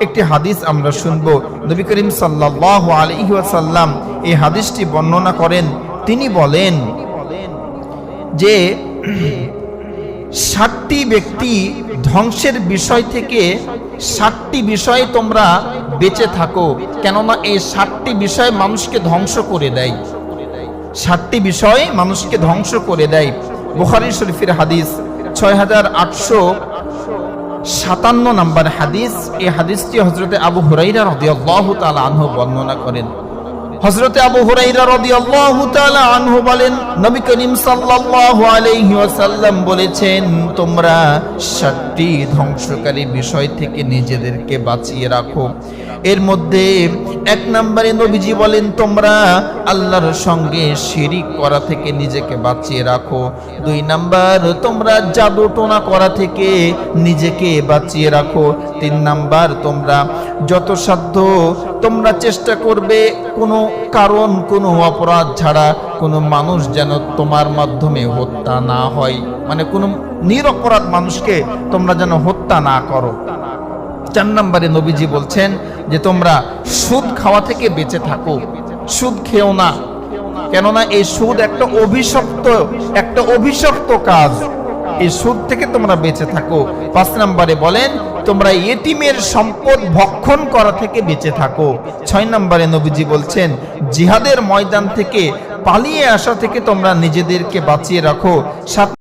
একটি হাদিস আমরা শুনব। নবী করিম সাল্লাল্লাহু আলাইহি ওয়াসাল্লাম এই হাদিসটি বর্ণনা করেন। তিনি বলেন যে 60টি ব্যক্তি ধ্বংসের বিষয় থেকে 60টি বিষয়ে তোমরা বেঁচে থাকো, কেননা এই 60টি বিষয় মানুষকে ধ্বংস করে দেয়। 60টি বিষয় মানুষকে ধ্বংস করে দেয়। বুখারী শরীফের হাদিস 6857 নম্বর হাদিস। এই হাদিসটি হযরতে আবু হুরায়রা রাদিয়াল্লাহু তাআলা আনহু বর্ণনা করেন। হযরতে আবু হুরায়রা রাদিয়াল্লাহু তাআলা আনহু বলেন, নবী করিম সাল্লাল্লাহু আলাইহি ওয়াসাল্লাম বলেছেন, তোমরা 60টি ধ্বংসকারী বিষয় থেকে নিজেদেরকে বাঁচিয়ে রাখো। এর মধ্যে 1 নম্বরে নবীজি বলেন, তোমরা আল্লাহর সঙ্গে শিরিক করা থেকে নিজেকে বাঁচিয়ে রাখো। 2 নাম্বার, তোমরা জাদু টোনা করা থেকে নিজেকে বাঁচিয়ে রাখো। 3 নাম্বার, তোমরা যত সাধ্য তোমরা চেষ্টা করবে কোনো কারণ, কোনো অপরাধ ছাড়া কোনো মানুষ যেন তোমার মাধ্যমে হত্যা না হয়, মানে কোনো নিরপরাধ মানুষকে তোমরা যেন হত্যা না করো। 4 নম্বরে নবীজি বলছেন যে তোমরা সুদ খাওয়া থেকে বেঁচে থাকো, সুদ খেও না, কেননা এই সুদ একটা অভিশপ্ত কাজ। এই সুদ থেকে তোমরা বেঁচে থাকো। 5 নম্বরে বলেন, তোমরা ইয়েতিমের সম্পদ ভক্ষণ করা থেকে বেঁচে থাকো। 6 নম্বরে নবীজি বলছেন, জিহাদের ময়দান থেকে পালিয়ে আসা থেকে তোমরা নিজেদেরকে বাঁচিয়ে রাখো। 7